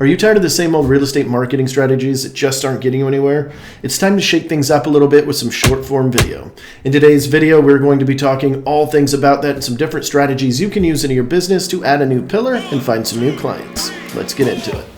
Are you tired of the same old real estate marketing strategies that just aren't getting you anywhere? It's time to shake things up a little bit with some short form video. In today's video, we're going to be talking all things about that and some different strategies you can use in your business to add a new pillar and find some new clients. Let's get into it.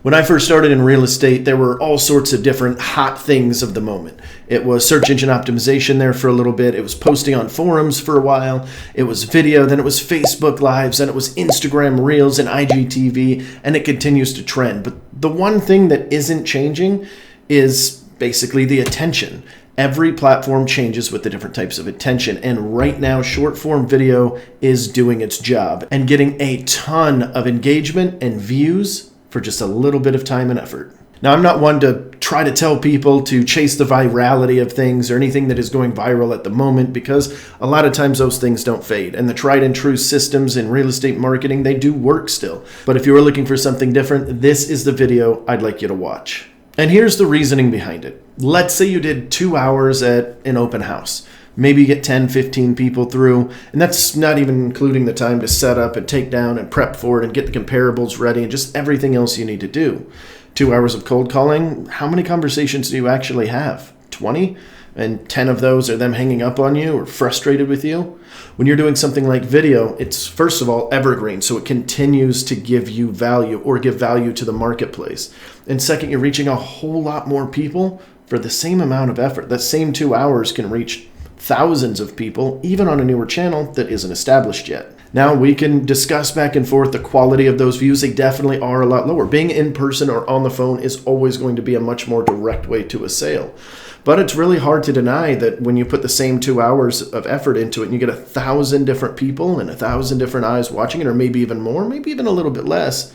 When I first started in real estate, there were all sorts of different hot things of the moment. It was search engine optimization there for a little bit. It was posting on forums for a while. It was video. Then it was Facebook Lives. Then it was Instagram Reels and IGTV. And it continues to trend. But the one thing that isn't changing is basically the attention. Every platform changes with the different types of attention. And right now, short form video is doing its job and getting a ton of engagement and views for just a little bit of time and effort. Now, I'm not one to try to tell people to chase the virality of things or anything that is going viral at the moment, because a lot of times those things don't fade. And the tried and true systems in real estate marketing, they do work still. But if you are looking for something different, this is the video I'd like you to watch. And here's the reasoning behind it. Let's say you did 2 hours at an open house. Maybe you get 10, 15 people through, and that's not even including the time to set up and take down and prep for it and get the comparables ready and just everything else you need to do. 2 hours of cold calling, how many conversations do you actually have? 20? And 10 of those are them hanging up on you or frustrated with you? When you're doing something like video, it's first of all evergreen, so it continues to give you value or give value to the marketplace. And second, you're reaching a whole lot more people for the same amount of effort. That same 2 hours can reach thousands of people, even on a newer channel that isn't established yet. Now, we can discuss back and forth the quality of those views. They definitely are a lot lower. Being in person or on the phone is always going to be a much more direct way to a sale. But it's really hard to deny that when you put the same 2 hours of effort into it and you get 1,000 different people and 1,000 different eyes watching it, or maybe even more, maybe even a little bit less,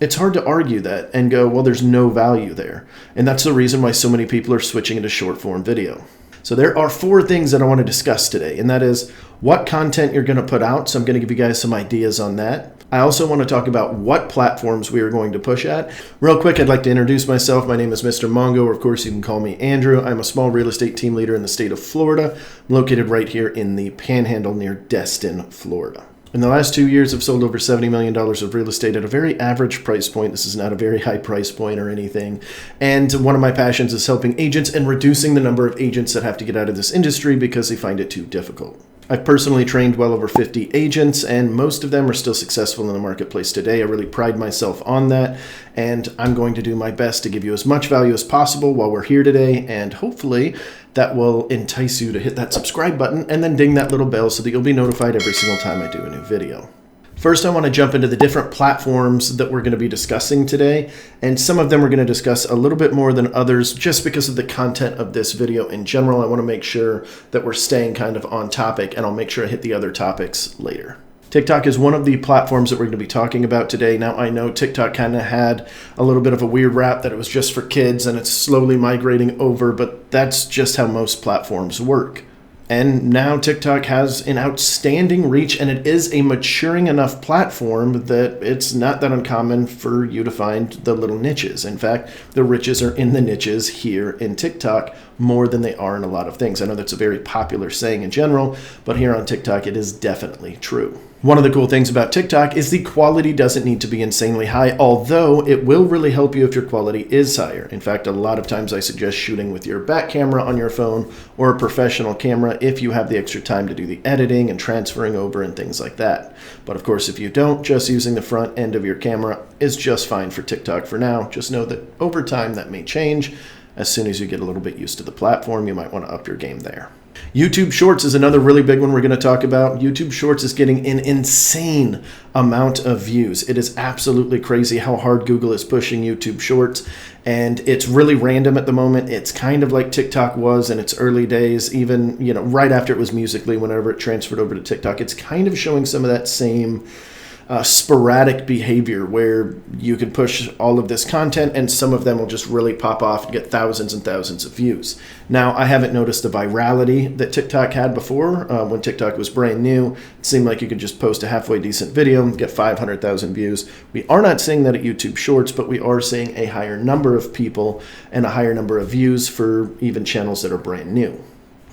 it's hard to argue that and go, well, there's no value there. And that's the reason why so many people are switching into short form video. So there are 4 things that I want to discuss today, and that is what content you're going to put out. So I'm going to give you guys some ideas on that. I also want to talk about what platforms we are going to push at. Real quick, I'd like to introduce myself. My name is Mister Mongo, or of course you can call me Andrew. I'm a small real estate team leader in the state of Florida. I'm located right here in the Panhandle near Destin, Florida. In the last 2 years, I've sold over $70 million of real estate at a very average price point. This is not a very high price point or anything. And one of my passions is helping agents and reducing the number of agents that have to get out of this industry because they find it too difficult. I've personally trained well over 50 agents, and most of them are still successful in the marketplace today. I really pride myself on that, and I'm going to do my best to give you as much value as possible while we're here today, and hopefully that will entice you to hit that subscribe button and then ding that little bell so that you'll be notified every single time I do a new video. First, I want to jump into the different platforms that we're going to be discussing today, and some of them we're going to discuss a little bit more than others just because of the content of this video in general. I want to make sure that we're staying kind of on topic, and I'll make sure I hit the other topics later. TikTok is one of the platforms that we're going to be talking about today. Now, I know TikTok kind of had a little bit of a weird rap that it was just for kids, and it's slowly migrating over, but that's just how most platforms work. And now TikTok has an outstanding reach, and it is a maturing enough platform that it's not that uncommon for you to find the little niches. In fact, the riches are in the niches here in TikTok more than they are in a lot of things. I know that's a very popular saying in general, but here on TikTok, it is definitely true. One of the cool things about TikTok is the quality doesn't need to be insanely high, although it will really help you if your quality is higher. In fact, a lot of times I suggest shooting with your back camera on your phone or a professional camera if you have the extra time to do the editing and transferring over and things like that. But of course, if you don't, just using the front end of your camera is just fine for TikTok for now. Just know that over time that may change. As soon as you get a little bit used to the platform, you might want to up your game there. YouTube Shorts is another really big one we're going to talk about. YouTube Shorts is getting an insane amount of views. It is absolutely crazy how hard Google is pushing YouTube Shorts, and it's really random at the moment. It's kind of like TikTok was in its early days, even right after it was Musical.ly, whenever it transferred over to TikTok. It's kind of showing some of that same sporadic behavior where you can push all of this content and some of them will just really pop off and get thousands and thousands of views. Now, I haven't noticed the virality that TikTok had before. When TikTok was brand new, it seemed like you could just post a halfway decent video and get 500,000 views. We are not seeing that at YouTube Shorts, but we are seeing a higher number of people and a higher number of views for even channels that are brand new.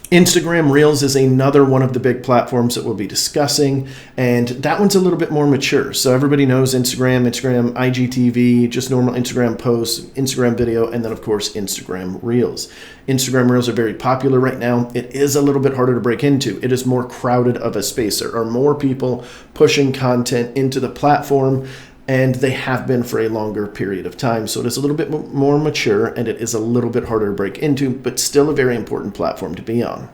Instagram Reels is another one of the big platforms that we'll be discussing, and that one's a little bit more mature. So everybody knows Instagram, IGTV, just normal Instagram posts, Instagram video, and then of course Instagram Reels. Instagram Reels are very popular right now. It is a little bit harder to break into. It is more crowded of a space. There are more people pushing content into the platform, and they have been for a longer period of time. So it is a little bit more mature and it is a little bit harder to break into, but still a very important platform to be on.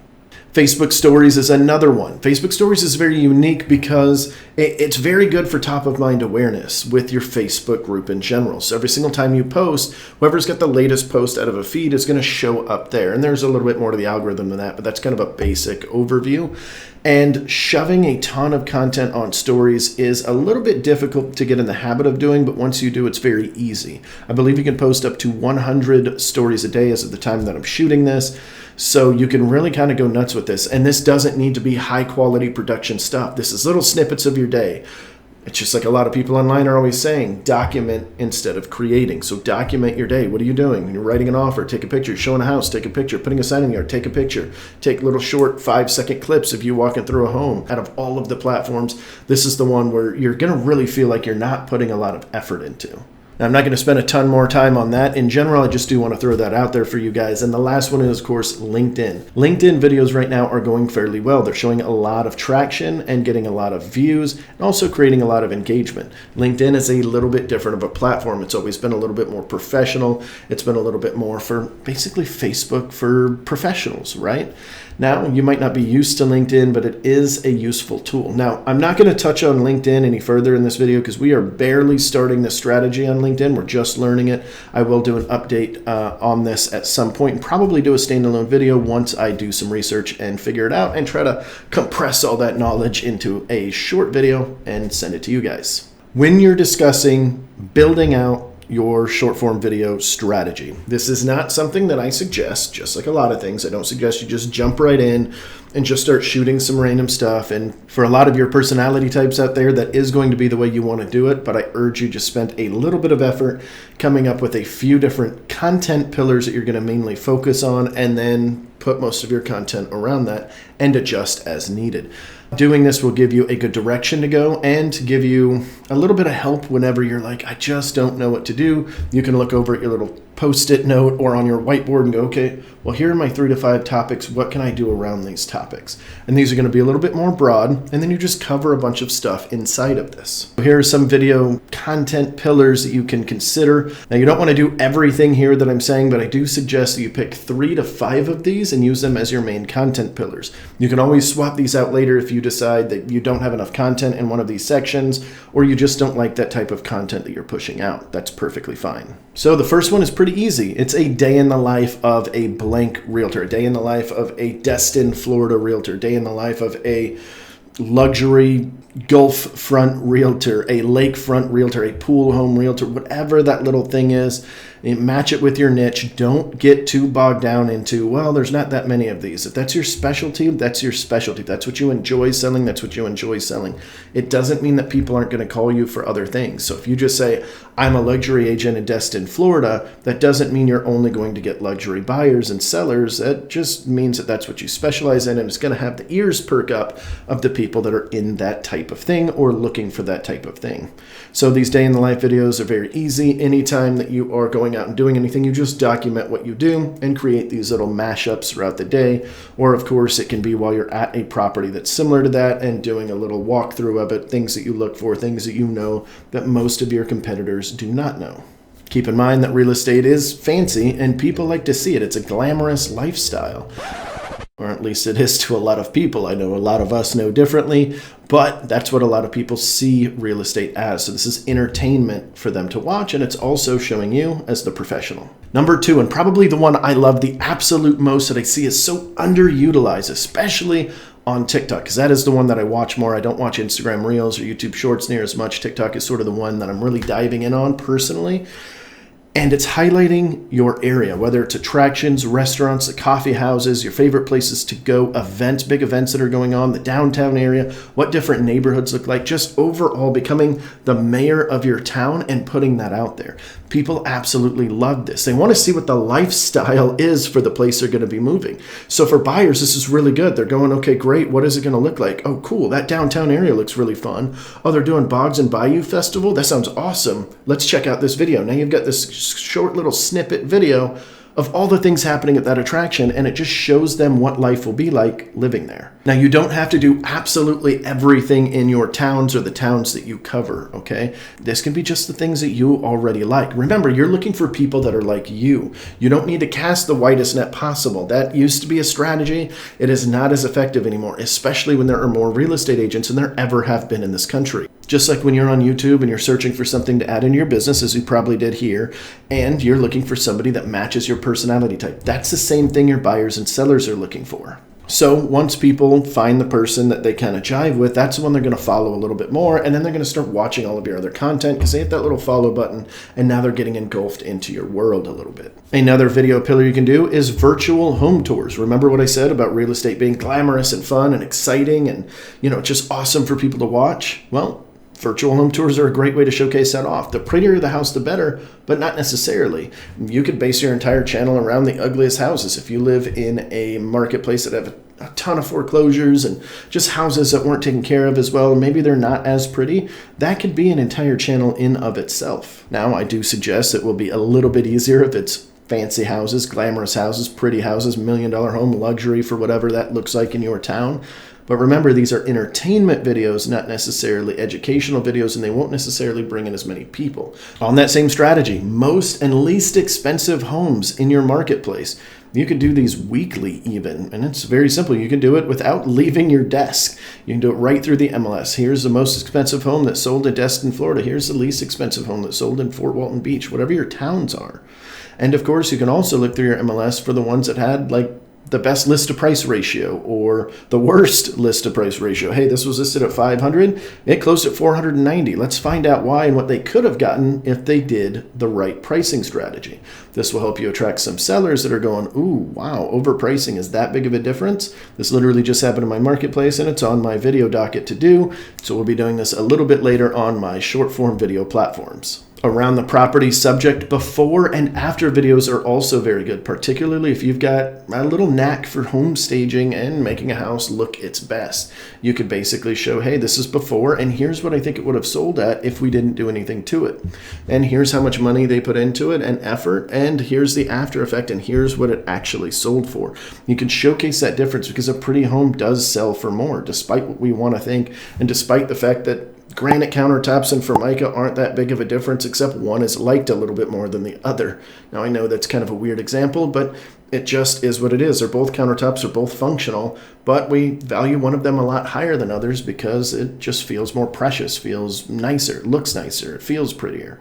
Facebook Stories is another one. Facebook Stories is very unique because it's very good for top of mind awareness with your Facebook group in general. So every single time you post, whoever's got the latest post out of a feed is going to show up there. And there's a little bit more to the algorithm than that, but that's kind of a basic overview. And shoving a ton of content on stories is a little bit difficult to get in the habit of doing, but once you do, it's very easy. I believe you can post up to 100 stories a day as of the time that I'm shooting this. So you can really kind of go nuts with this. And this doesn't need to be high quality production stuff. This is little snippets of your day. It's just like a lot of people online are always saying, document instead of creating. So document your day. What are you doing? When you're writing an offer, take a picture. Showing a house, take a picture. Putting a sign in the yard, take a picture. Take little short 5-second clips of you walking through a home. Out of all of the platforms, this is the one where you're going to really feel like you're not putting a lot of effort into. Now, I'm not going to spend a ton more time on that. In general, I just do want to throw that out there for you guys. And the last one is, of course, LinkedIn. LinkedIn videos right now are going fairly well. They're showing a lot of traction and getting a lot of views and also creating a lot of engagement. LinkedIn is a little bit different of a platform. It's always been a little bit more professional. It's been a little bit more for basically Facebook for professionals, right? Now, you might not be used to LinkedIn, but it is a useful tool. Now, I'm not going to touch on LinkedIn any further in this video because we are barely starting the strategy on LinkedIn. We're just learning it. I will do an update on this at some point and probably do a standalone video once I do some research and figure it out and try to compress all that knowledge into a short video and send it to you guys. When you're discussing building out your short form video strategy, this is not something that I suggest. Just like a lot of things, I don't suggest you just jump right in and just start shooting some random stuff. And for a lot of your personality types out there, that is going to be the way you want to do it. But I urge you to spend a little bit of effort coming up with a few different content pillars that you're going to mainly focus on, and then put most of your content around that and adjust as needed. Doing this will give you a good direction to go and give you a little bit of help whenever you're like, I just don't know what to do. You can look over at your little Post-it note or on your whiteboard and go, okay, well, here are my 3 to 5 topics. What can I do around these topics? And these are going to be a little bit more broad, and then you just cover a bunch of stuff inside of this. Here are some video content pillars that you can consider. Now, you don't want to do everything here that I'm saying, but I do suggest that you pick 3 to 5 of these and use them as your main content pillars. You can always swap these out later if you decide that you don't have enough content in one of these sections, or you just don't like that type of content that you're pushing out. That's perfectly fine. So the first one is pretty easy. It's a day in the life of a blank realtor, a day in the life of a Destin, Florida realtor, day in the life of a luxury Gulf front realtor, a lakefront realtor, a pool home realtor, whatever that little thing is. Match it with your niche. Don't get too bogged down into, well, there's not that many of these. If that's your specialty, that's your specialty. That's what you enjoy selling. That's what you enjoy selling. It doesn't mean that people aren't going to call you for other things. So if you just say, I'm a luxury agent in Destin, Florida, that doesn't mean you're only going to get luxury buyers and sellers. That just means that that's what you specialize in, and it's going to have the ears perk up of the people that are in that type of thing or looking for that type of thing. So these day in the life videos are very easy. Anytime that you are going out and doing anything, you just document what you do and create these little mashups throughout the day. Or of course, it can be while you're at a property that's similar to that and doing a little walkthrough of it, things that you look for, things that you know that most of your competitors do not know. Keep in mind that real estate is fancy and people like to see it. It's a glamorous lifestyle. Or at least it is to a lot of people. I know a lot of us know differently, but that's what a lot of people see real estate as. So this is entertainment for them to watch, and it's also showing you as the professional. Number 2, and probably the one I love the absolute most that I see is so underutilized, especially on TikTok, because that is the one that I watch more. I don't watch Instagram Reels or YouTube Shorts near as much. TikTok is sort of the one that I'm really diving in on personally. And it's highlighting your area, whether it's attractions, restaurants, the coffee houses, your favorite places to go, events, big events that are going on, the downtown area, what different neighborhoods look like, just overall becoming the mayor of your town and putting that out there. People absolutely love this. They want to see what the lifestyle is for the place they're going to be moving. So for buyers, this is really good. They're going, okay, great. What is it going to look like? Oh, cool. That downtown area looks really fun. Oh, they're doing Bogs and Bayou Festival. That sounds awesome. Let's check out this video. Now you've got this short little snippet video of all the things happening at that attraction, and it just shows them what life will be like living there. Now, you don't have to do absolutely everything in your towns or the towns that you cover, okay? This can be just the things that you already like. Remember, you're looking for people that are like you. You don't need to cast the widest net possible. That used to be a strategy. It is not as effective anymore, especially when there are more real estate agents than there ever have been in this country. Just like when you're on YouTube and you're searching for something to add into your business, as you probably did here, and you're looking for somebody that matches your personality type. That's the same thing your buyers and sellers are looking for. So once people find the person that they kind of jive with, that's the one they're going to follow a little bit more, and then they're going to start watching all of your other content because they hit that little follow button, and now they're getting engulfed into your world a little bit. Another video pillar you can do is virtual home tours. Remember what I said about real estate being glamorous and fun and exciting and, just awesome for people to watch? Well, virtual home tours are a great way to showcase that off. The prettier the house, the better, but not necessarily. You could base your entire channel around the ugliest houses. If you live in a marketplace that have a ton of foreclosures and just houses that weren't taken care of as well, and maybe they're not as pretty, that could be an entire channel in of itself. Now, I do suggest it will be a little bit easier if it's fancy houses, glamorous houses, pretty houses, $1 million home, luxury for whatever that looks like in your town. But remember, these are entertainment videos, not necessarily educational videos, and they won't necessarily bring in as many people. On that same strategy, most and least expensive homes in your marketplace. You can do these weekly even, and it's very simple. You can do it without leaving your desk. You can do it right through the MLS. Here's the most expensive home that sold in Destin, Florida. Here's the least expensive home that sold in Fort Walton Beach, whatever your towns are. And of course, you can also look through your MLS for the ones that had the best list to price ratio or the worst list to price ratio. Hey, this was listed at 500. It closed at 490. Let's find out why and what they could have gotten if they did the right pricing strategy. This will help you attract some sellers that are going, ooh, wow, overpricing is that big of a difference? This literally just happened in my marketplace and it's on my video docket to do. So we'll be doing this a little bit later on my short form video platforms. Around the property subject, before and after videos are also very good, particularly if you've got a little knack for home staging and making a house look its best. You could basically show, hey, this is before, and here's what I think it would have sold at if we didn't do anything to it. And here's how much money they put into it and effort, and here's the after effect, and here's what it actually sold for. You can showcase that difference because a pretty home does sell for more, despite what we want to think, and despite the fact that granite countertops and Formica aren't that big of a difference, except one is liked a little bit more than the other. Now, I know that's kind of a weird example, but it just is what it is. They're both countertops, they're both functional, but we value one of them a lot higher than others because it just feels more precious, feels nicer, looks nicer, it feels prettier.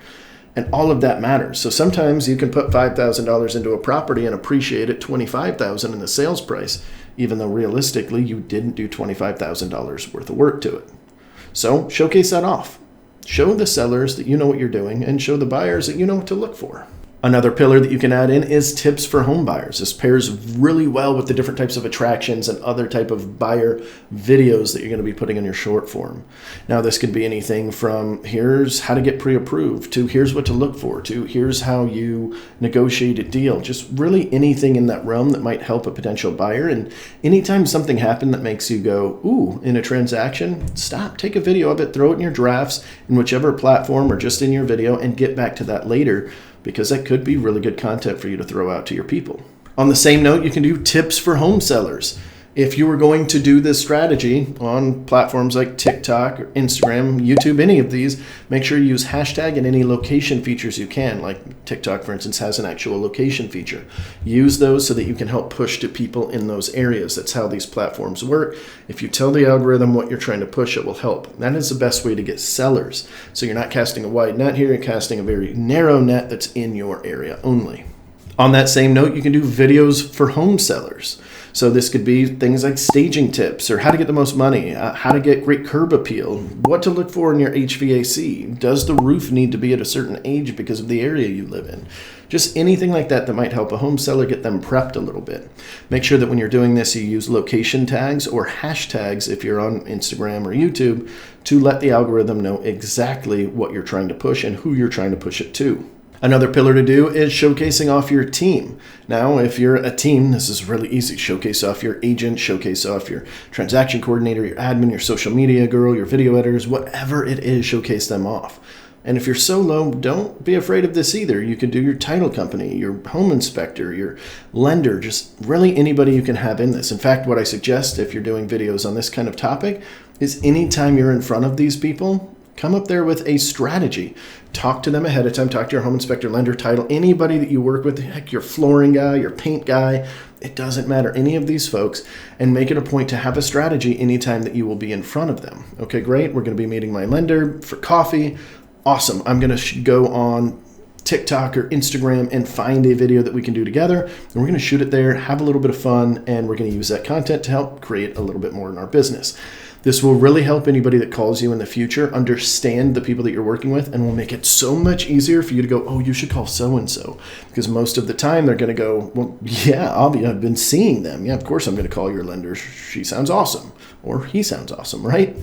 And all of that matters. So sometimes you can put $5,000 into a property and appreciate it $25,000 in the sales price, even though realistically you didn't do $25,000 worth of work to it. So showcase that off. Show the sellers that you know what you're doing and show the buyers that you know what to look for. Another pillar that you can add in is tips for home buyers. This pairs really well with the different types of attractions and other type of buyer videos that you're going to be putting in your short form. Now, this could be anything from here's how to get pre-approved to here's what to look for to here's how you negotiate a deal. Just really anything in that realm that might help a potential buyer. And anytime something happened that makes you go, ooh, in a transaction, stop, take a video of it, throw it in your drafts in whichever platform or just in your video and get back to that later, because that could be really good content for you to throw out to your people. On the same note, you can do tips for home sellers. If you were going to do this strategy on platforms like TikTok, or Instagram, YouTube, any of these, make sure you use hashtag and any location features you can. Like TikTok, for instance, has an actual location feature. Use those so that you can help push to people in those areas. That's how these platforms work. If you tell the algorithm what you're trying to push, it will help. That is the best way to get sellers. So you're not casting a wide net here, you're casting a very narrow net that's in your area only. On that same note, you can do videos for home sellers. So this could be things like staging tips, or how to get the most money, how to get great curb appeal, what to look for in your HVAC. Does the roof need to be at a certain age because of the area you live in? Just anything like that that might help a home seller get them prepped a little bit. Make sure that when you're doing this, you use location tags or hashtags if you're on Instagram or YouTube to let the algorithm know exactly what you're trying to push and who you're trying to push it to. Another pillar to do is showcasing off your team. Now, if you're a team, this is really easy. Showcase off your agent, showcase off your transaction coordinator, your admin, your social media girl, your video editors, whatever it is, showcase them off. And if you're solo, don't be afraid of this either. You can do your title company, your home inspector, your lender, just really anybody you can have in this. In fact, what I suggest if you're doing videos on this kind of topic is anytime you're in front of these people, come up there with a strategy. Talk to them ahead of time. Talk to your home inspector, lender, title, anybody that you work with, heck, your flooring guy, your paint guy. It doesn't matter, any of these folks, and make it a point to have a strategy anytime that you will be in front of them. Okay, great. We're going to be meeting my lender for coffee. Awesome. I'm going to go on TikTok or Instagram and find a video that we can do together. And we're going to shoot it there, have a little bit of fun, and we're going to use that content to help create a little bit more in our business. This will really help anybody that calls you in the future understand the people that you're working with, and will make it so much easier for you to go, oh, you should call so-and-so. Because most of the time they're going to go, well, yeah, I've been seeing them. Yeah, of course I'm going to call your lender. She sounds awesome. Or he sounds awesome, right?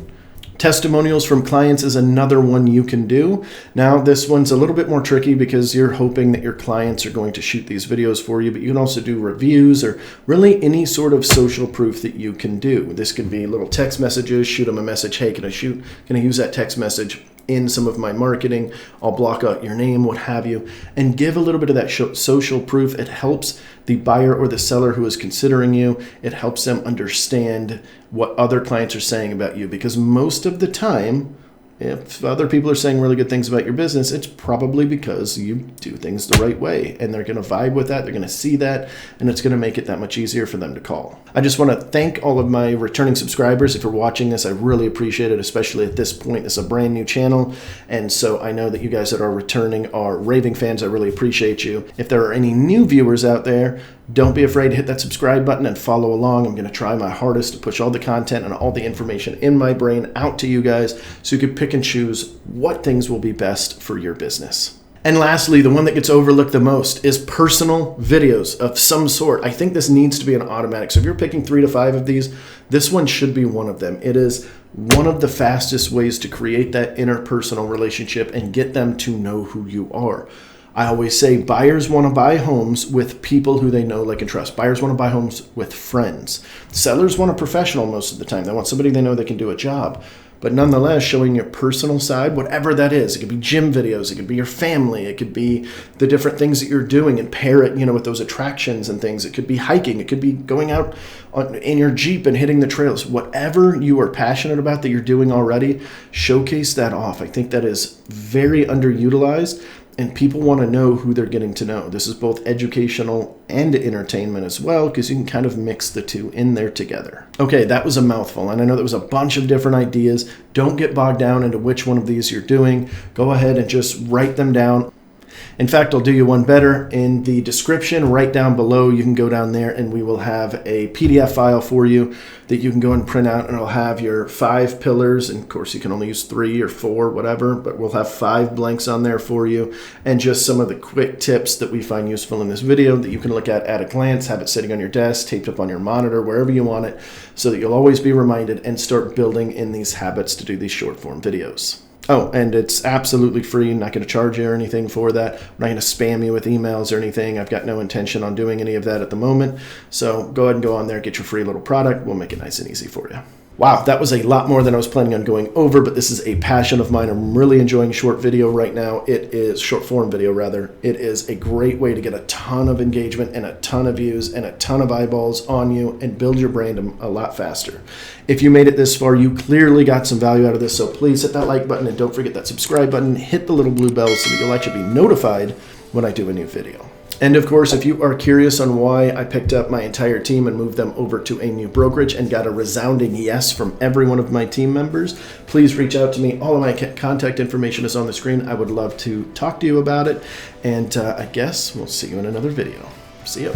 Testimonials from clients is another one you can do. Now, this one's a little bit more tricky because you're hoping that your clients are going to shoot these videos for you, but you can also do reviews or really any sort of social proof that you can do. This could be little text messages, shoot them a message, hey, can I use that text message in some of my marketing? I'll block out your name, what have you, and give a little bit of that social proof. It helps the buyer or the seller who is considering you. It helps them understand what other clients are saying about you, because most of the time, if other people are saying really good things about your business, it's probably because you do things the right way, and they're going to vibe with that. They're going to see that, and it's going to make it that much easier for them to call. I just want to thank all of my returning subscribers. If you're watching this, I really appreciate it, especially at this point. It's a brand new channel, and so I know that you guys that are returning are raving fans. I really appreciate you. If there are any new viewers out there, don't be afraid to hit that subscribe button and follow along. I'm going to try my hardest to push all the content and all the information in my brain out to you guys so you can pick and choose what things will be best for your business. And lastly, the one that gets overlooked the most is personal videos of some sort. I think this needs to be an automatic. So if you're picking 3 to 5 of these, this one should be one of them. It is one of the fastest ways to create that interpersonal relationship and get them to know who you are. I always say buyers want to buy homes with people who they know, like, and trust. Buyers want to buy homes with friends. Sellers want a professional most of the time. They want somebody they know they can do a job. But nonetheless, showing your personal side, whatever that is. It could be gym videos. It could be your family. It could be the different things that you're doing, and pair it, with those attractions and things. It could be hiking. It could be going out in your Jeep and hitting the trails. Whatever you are passionate about that you're doing already, showcase that off. I think that is very underutilized, and people want to know who they're getting to know. This is both educational and entertainment as well, because you can kind of mix the two in there together. Okay, that was a mouthful, and I know there was a bunch of different ideas. Don't get bogged down into which one of these you're doing. Go ahead and just write them down. In fact, I'll do you one better. In the description right down below, you can go down there and we will have a PDF file for you that you can go and print out, and it'll have your 5 pillars. And of course, you can only use 3 or 4, whatever, but we'll have 5 blanks on there for you, and just some of the quick tips that we find useful in this video that you can look at a glance, have it sitting on your desk, taped up on your monitor, wherever you want it, so that you'll always be reminded and start building in these habits to do these short form videos. Oh, and it's absolutely free. I'm not going to charge you or anything for that. I'm not going to spam you with emails or anything. I've got no intention on doing any of that at the moment. So go ahead and go on there, get your free little product. We'll make it nice and easy for you. Wow, that was a lot more than I was planning on going over, but this is a passion of mine. I'm really enjoying short video right now. It is short form video rather. It is a great way to get a ton of engagement and a ton of views and a ton of eyeballs on you and build your brand a lot faster. If you made it this far, you clearly got some value out of this, so please hit that like button and don't forget that subscribe button. Hit the little blue bell so that you'll actually be notified when I do a new video. And of course, if you are curious on why I picked up my entire team and moved them over to a new brokerage and got a resounding yes from every one of my team members, please reach out to me. All of my contact information is on the screen. I would love to talk to you about it. And I guess we'll see you in another video. See you.